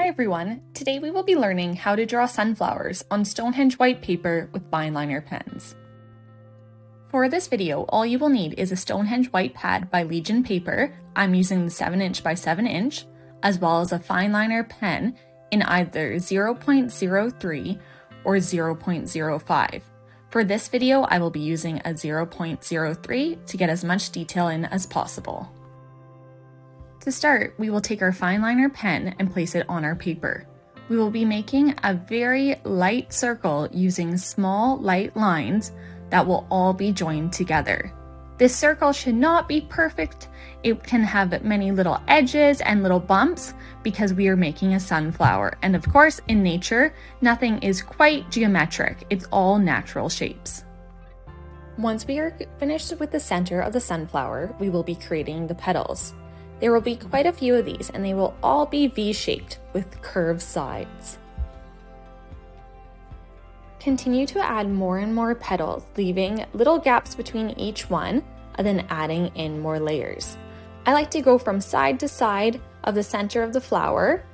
everyone, today we will be learning how to draw sunflowers on Stonehenge white paper with fine liner pens. For this video, all you will need is a Stonehenge white pad by Legion paper, I'm using the 7" by 7", as well as a fine liner pen in either 0.03 or 0.05. For this video, I will be using a 0.03 to get as much detail in as possible. To start, we will take our fine liner pen and place it on our paper. We will be making a very light circle using small, light lines that will all be joined together. This circle should not be perfect. It can have many little edges and little bumps because we are making a sunflower. And of course, in nature, nothing is quite geometric. It's all natural shapes. Once we are finished with the center of the sunflower, we will be creating the petals. There will be quite a few of these, and they will all be V-shaped with curved sides. Continue to add more and more petals, leaving little gaps between each one, and then adding in more layers. I like to go from side to side of the center of the flower,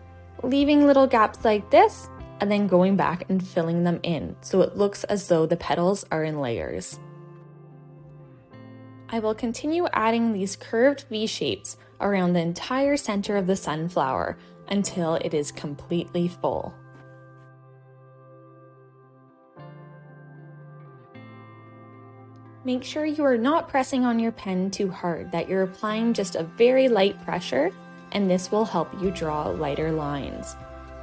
leaving little gaps like this, and then going back and filling them in, so it looks as though the petals are in layers. I will continue adding these curved V-shapes around the entire center of the sunflower until it is completely full. Make sure you are not pressing on your pen too hard, that you're applying just a very light pressure, and this will help you draw lighter lines.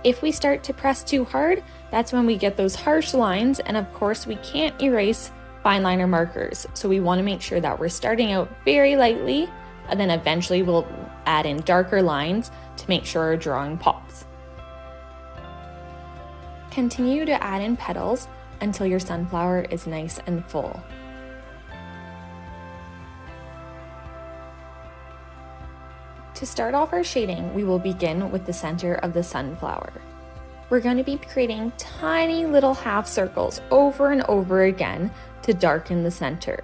If we start to press too hard, that's when we get those harsh lines, and of course we can't erase fine liner markers, so we want to make sure that we're starting out very lightly, and then eventually we'll add in darker lines to make sure our drawing pops. Continue to add in petals until your sunflower is nice and full. To start off our shading, we will begin with the center of the sunflower. We're going to be creating tiny little half circles over and over again to darken the center.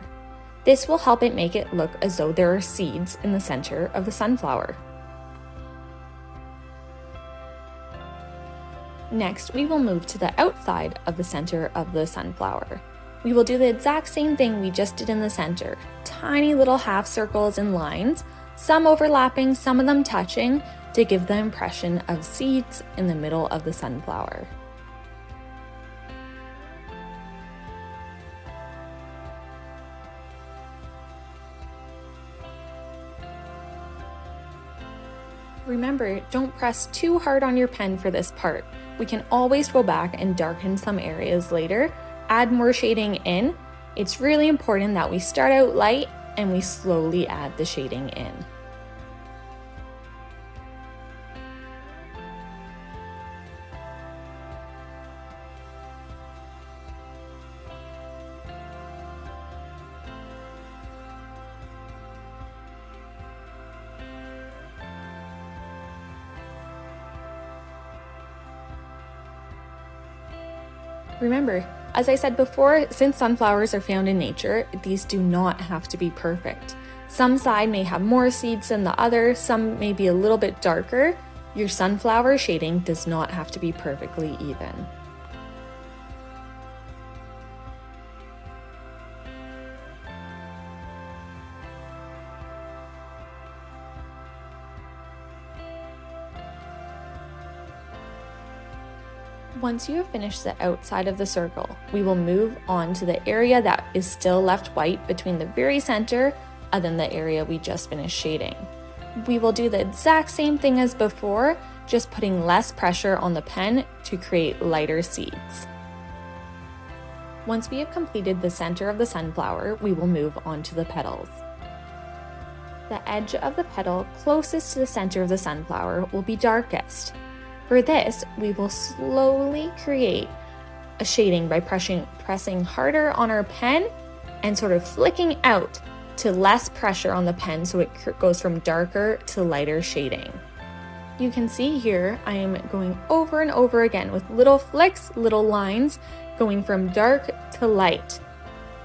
This will help it make it look as though there are seeds in the center of the sunflower. Next, we will move to the outside of the center of the sunflower. We will do the exact same thing we just did in the center. Tiny little half circles and lines, some overlapping, some of them touching, to give the impression of seeds in the middle of the sunflower. Remember, don't press too hard on your pen for this part. We can always go back and darken some areas later, add more shading in. It's really important that we start out light and we slowly add the shading in. Remember, as I said before, since sunflowers are found in nature, these do not have to be perfect. Some side may have more seeds than the other, some may be a little bit darker. Your sunflower shading does not have to be perfectly even. Once you have finished the outside of the circle, we will move on to the area that is still left white between the very center and then the area we just finished shading. We will do the exact same thing as before, just putting less pressure on the pen to create lighter seeds. Once we have completed the center of the sunflower, we will move on to the petals. The edge of the petal closest to the center of the sunflower will be darkest. For this, we will slowly create a shading by pressing harder on our pen and sort of flicking out to less pressure on the pen so it goes from darker to lighter shading. You can see here I am going over and over again with little flicks, little lines, going from dark to light.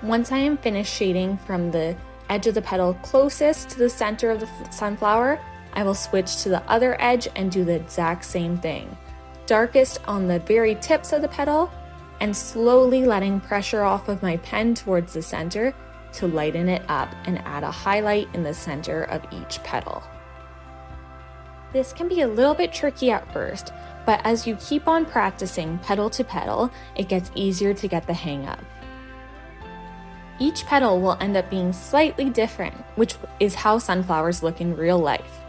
Once I am finished shading from the edge of the petal closest to the center of the sunflower, I will switch to the other edge and do the exact same thing. darkest on the very tips of the petal, and slowly letting pressure off of my pen towards the center to lighten it up and add a highlight in the center of each petal. This can be a little bit tricky at first, but as you keep on practicing petal to petal, it gets easier to get the hang of. Each petal will end up being slightly different, which is how sunflowers look in real life.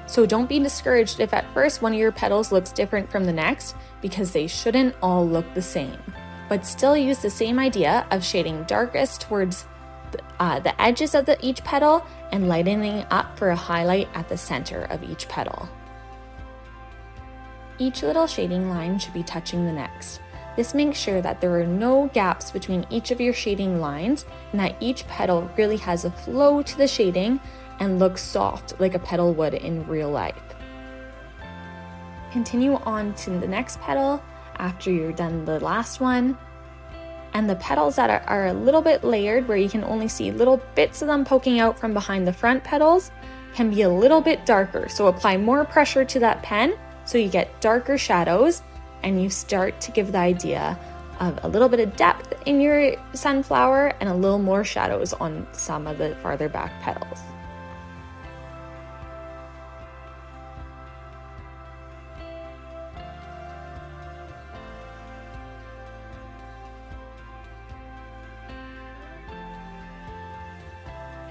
So don't be discouraged if at first one of your petals looks different from the next, because they shouldn't all look the same. But still use the same idea of shading darkest towards the edges of each petal and lightening up for a highlight at the center of each petal. Each little shading line should be touching the next. This makes sure that there are no gaps between each of your shading lines and that each petal really has a flow to the shading and looks soft like a petal would in real life. Continue on to the next petal after you're done the last one. And the petals that are a little bit layered, where you can only see little bits of them poking out from behind the front petals, can be a little bit darker. So apply more pressure to that pen so you get darker shadows and you start to give the idea of a little bit of depth in your sunflower and a little more shadows on some of the farther back petals.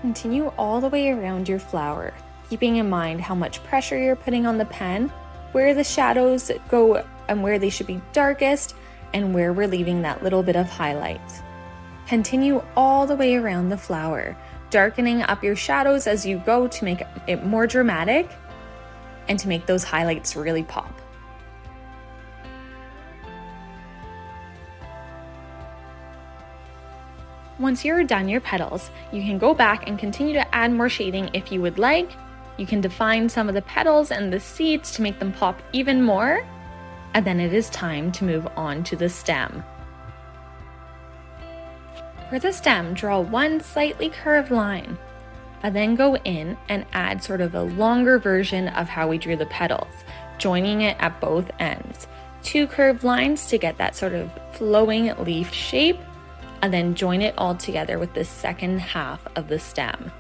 Continue all the way around your flower, keeping in mind how much pressure you're putting on the pen, where the shadows go and where they should be darkest, and where we're leaving that little bit of highlight. Continue all the way around the flower, darkening up your shadows as you go to make it more dramatic and to make those highlights really pop. Once you're done your petals, you can go back and continue to add more shading if you would like. You can define some of the petals and the seeds to make them pop even more. And then it is time to move on to the stem. For the stem, draw one slightly curved line, and then go in and add sort of a longer version of how we drew the petals, joining it at both ends. 2 curved lines to get that sort of flowing leaf shape, and then join it all together with the second half of the stem.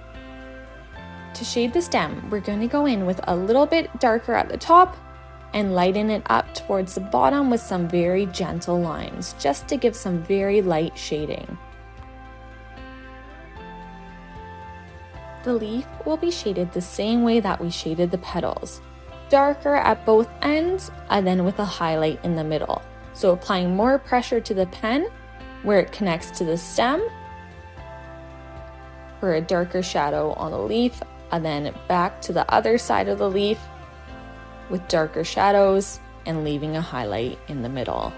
To shade the stem, we're going to go in with a little bit darker at the top and lighten it up towards the bottom with some very gentle lines, just to give some very light shading. The leaf will be shaded the same way that we shaded the petals, darker at both ends and then with a highlight in the middle. So applying more pressure to the pen where it connects to the stem for a darker shadow on the leaf, and then back to the other side of the leaf with darker shadows and leaving a highlight in the middle.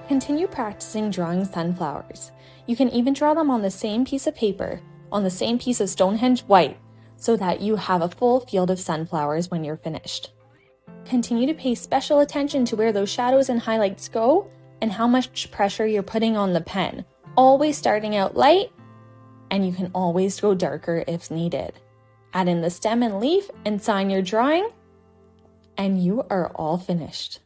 Continue practicing drawing sunflowers. You can even draw them on the same piece of paper, on the same piece of Stonehenge white, so that you have a full field of sunflowers when you're finished. Continue to pay special attention to where those shadows and highlights go and how much pressure you're putting on the pen. Always starting out light, and you can always go darker if needed. Add in the stem and leaf and sign your drawing, and you are all finished.